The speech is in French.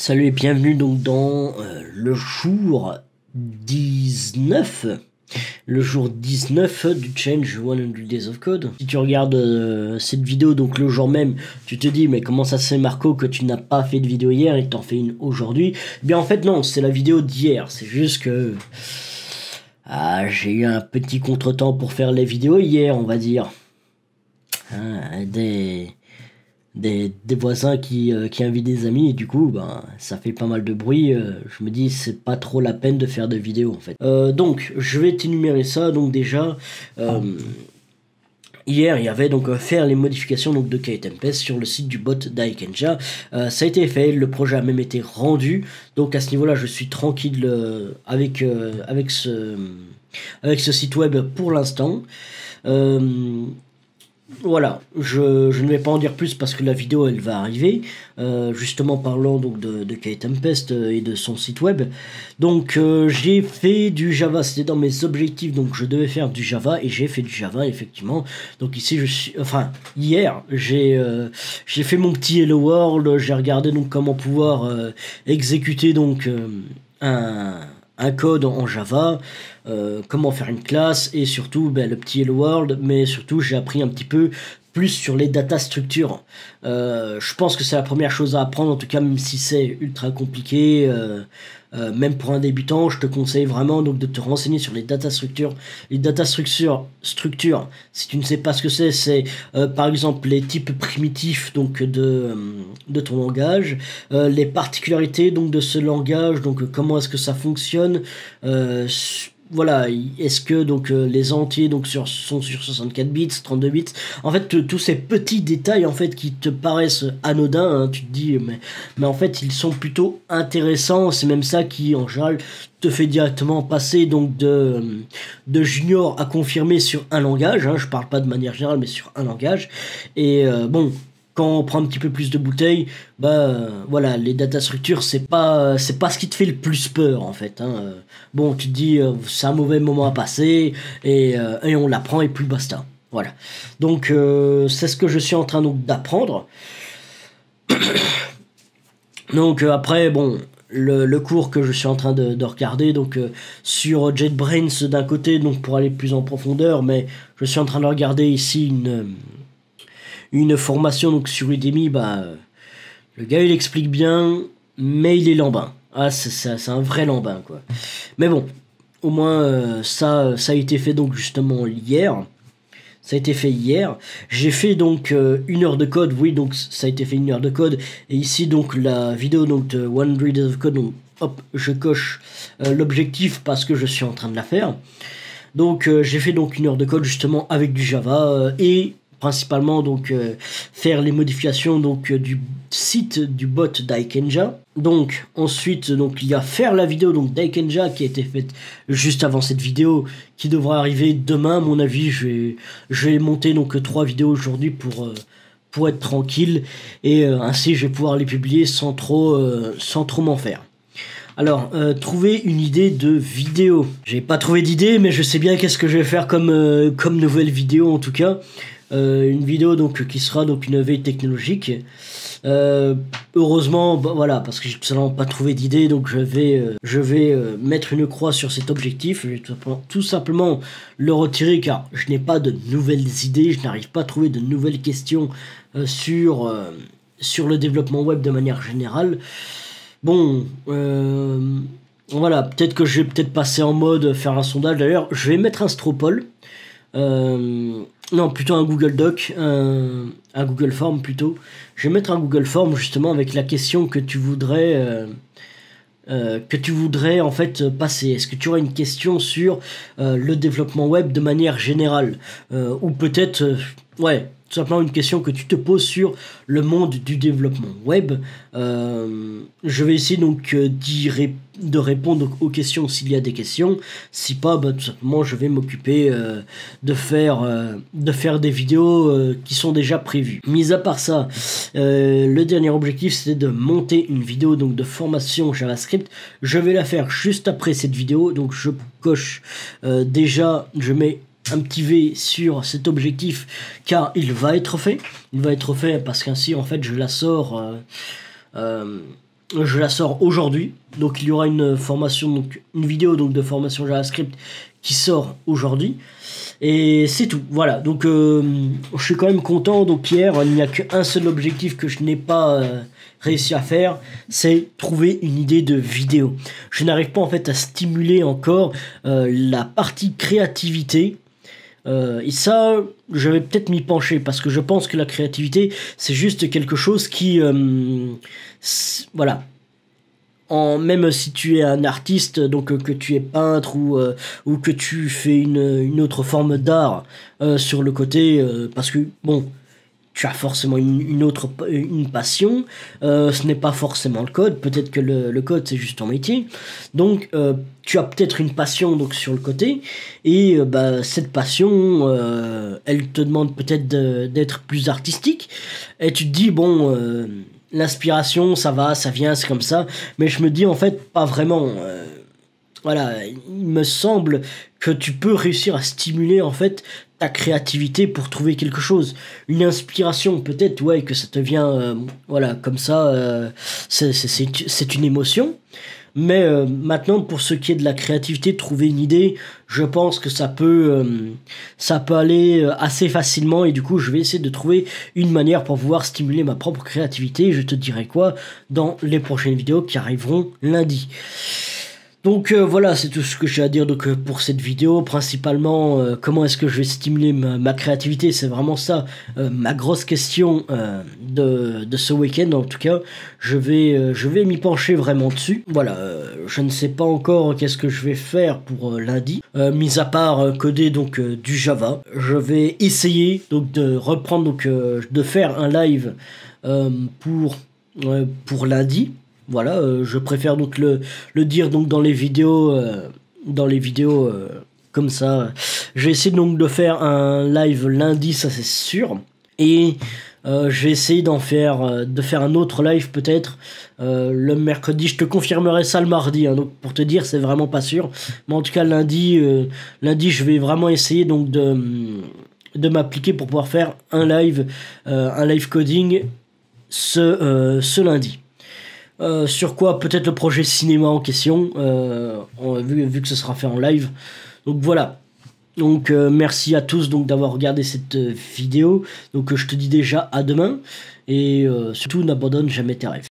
Salut et bienvenue donc dans le jour 19. Le jour 19 du Change 100 Days of Code. Si tu regardes cette vidéo donc le jour même, tu te dis mais comment ça se fait Marco que tu n'as pas fait de vidéo hier et que t'en fais une aujourd'hui? Eh bien en fait non, c'est la vidéo d'hier, c'est juste que j'ai eu un petit contretemps pour faire les vidéos hier, on va dire. Des voisins qui invitent des amis et du coup ça fait pas mal de bruit. Je me dis c'est pas trop la peine de faire de vidéos en fait. Donc je vais t'énumérer ça. Donc déjà hier il y avait donc faire les modifications donc de KTempest sur le site du bot Daikenja. Ça a été fait, le projet a même été rendu, donc à ce niveau là je suis tranquille avec ce site web pour l'instant. Voilà, je ne vais pas en dire plus parce que la vidéo elle va arriver, justement parlant donc de KTempest et de son site web. Donc j'ai fait du Java, c'était dans mes objectifs, donc je devais faire du Java et j'ai fait du Java effectivement. Donc ici hier j'ai fait mon petit Hello World, j'ai regardé donc comment pouvoir exécuter donc un code en Java, comment faire une classe et surtout le petit Hello World, mais surtout j'ai appris un petit peu plus sur les data structures. Je pense que c'est la première chose à apprendre, en tout cas même si c'est ultra compliqué, même pour un débutant, je te conseille vraiment donc de te renseigner sur les data structures. Les data structures, si tu ne sais pas ce que c'est par exemple les types primitifs donc de ton langage, les particularités donc de ce langage, donc comment est-ce que ça fonctionne, voilà, est-ce que donc les entiers donc sont sur 64 bits, 32 bits, en fait tous ces petits détails en fait qui te paraissent anodins, hein, tu te dis mais en fait ils sont plutôt intéressants. C'est même ça qui en général te fait directement passer donc de junior à confirmé sur un langage, hein, je parle pas de manière générale mais sur un langage. Et bon, quand on prend un petit peu plus de bouteilles, voilà, les data structures c'est pas ce qui te fait le plus peur en fait, hein. Bon, tu te dis c'est un mauvais moment à passer et on l'apprend et puis basta. Voilà. Donc c'est ce que je suis en train donc d'apprendre. Donc après bon, le cours que je suis en train de regarder donc sur JetBrains d'un côté donc pour aller plus en profondeur, mais je suis en train de regarder ici une formation donc sur Udemy. Le gars il explique bien mais il est lambin. C'est un vrai lambin quoi. Mais bon, au moins ça a été fait donc justement hier. Ça a été fait hier. J'ai fait donc 1 heure de code. Oui, donc ça a été fait 1 heure de code. Et ici donc la vidéo donc de 100 Days of Code. Donc hop, je coche l'objectif parce que je suis en train de la faire. Donc j'ai fait donc 1 heure de code justement avec du Java et principalement donc faire les modifications donc du site du bot Daikenja. Donc ensuite donc il y a faire la vidéo donc Daikenja qui a été faite juste avant cette vidéo qui devra arriver demain à mon avis. Je vais monter donc 3 vidéos aujourd'hui pour être tranquille et ainsi je vais pouvoir les publier sans trop m'en faire. Alors, trouver une idée de vidéo. J'ai pas trouvé d'idée, mais je sais bien qu'est-ce que je vais faire comme nouvelle vidéo en tout cas. Une vidéo donc qui sera donc une veille technologique. Heureusement, voilà, parce que j'ai tout simplement pas trouvé d'idée, donc je vais mettre une croix sur cet objectif. Je vais tout simplement le retirer car je n'ai pas de nouvelles idées, je n'arrive pas à trouver de nouvelles questions sur le développement web de manière générale. Bon, voilà, peut-être que je vais passer en mode faire un sondage. D'ailleurs, je vais mettre un Stropol. Non, plutôt un Google Doc, un Google Form plutôt. Je vais mettre un Google Form justement avec la question que tu voudrais en fait passer. Est-ce que tu aurais une question sur le développement web de manière générale, ou peut-être ouais, tout simplement une question que tu te poses sur le monde du développement web. Je vais essayer donc de répondre donc aux questions s'il y a des questions. Si pas, tout simplement je vais m'occuper de faire des vidéos qui sont déjà prévues. Mis à part ça, le dernier objectif c'était de monter une vidéo donc de formation JavaScript. Je vais la faire juste après cette vidéo, donc je coche déjà, je mets un petit V sur cet objectif car il va être fait parce qu'ainsi en fait je la sors je la sors aujourd'hui. Donc il y aura une formation, donc une vidéo donc de formation JavaScript qui sort aujourd'hui. Et c'est tout, voilà. Donc je suis quand même content. Donc hier, il n'y a qu'un seul objectif que je n'ai pas réussi à faire, c'est trouver une idée de vidéo. Je n'arrive pas en fait à stimuler encore la partie créativité. Et ça, je vais peut-être m'y pencher parce que je pense que la créativité, c'est juste quelque chose qui, voilà. Même si tu es un artiste, donc que tu es peintre ou que tu fais une autre forme d'art sur le côté, parce que bon, tu as forcément une passion, ce n'est pas forcément le code, peut-être que le code c'est juste ton métier, donc tu as peut-être une passion donc sur le côté, et bah, cette passion, elle te demande peut-être d'être plus artistique, et tu te dis bon... l'inspiration, ça va, ça vient, c'est comme ça. Mais je me dis en fait, pas vraiment. Voilà, il me semble que tu peux réussir à stimuler en fait ta créativité pour trouver quelque chose. Une inspiration, peut-être, ouais, que ça te vient, voilà, comme ça, c'est une émotion. Mais maintenant, pour ce qui est de la créativité, trouver une idée, je pense que ça peut aller assez facilement. Et du coup, je vais essayer de trouver une manière pour pouvoir stimuler ma propre créativité. Je te dirai quoi dans les prochaines vidéos qui arriveront lundi. Donc voilà, c'est tout ce que j'ai à dire donc, pour cette vidéo. Principalement, comment est-ce que je vais stimuler ma créativité? C'est vraiment ça, ma grosse question de ce week-end. En tout cas, je vais m'y pencher vraiment dessus. Voilà, je ne sais pas encore qu'est-ce que je vais faire pour lundi. Mis à part coder donc du Java, je vais essayer donc de reprendre donc de faire un live pour lundi. Voilà, je préfère donc le dire donc dans les vidéos, comme ça. Je vais essayer donc de faire un live lundi, ça c'est sûr. Et je vais essayer de faire un autre live peut-être le mercredi. Je te confirmerai ça le mardi. Hein, donc pour te dire, c'est vraiment pas sûr. Mais en tout cas lundi, je vais vraiment essayer donc de m'appliquer pour pouvoir faire un live coding ce lundi. Sur quoi peut-être le projet cinéma en question, vu que ce sera fait en live. Donc voilà. Donc merci à tous donc d'avoir regardé cette vidéo. Donc je te dis déjà à demain et surtout n'abandonne jamais tes rêves.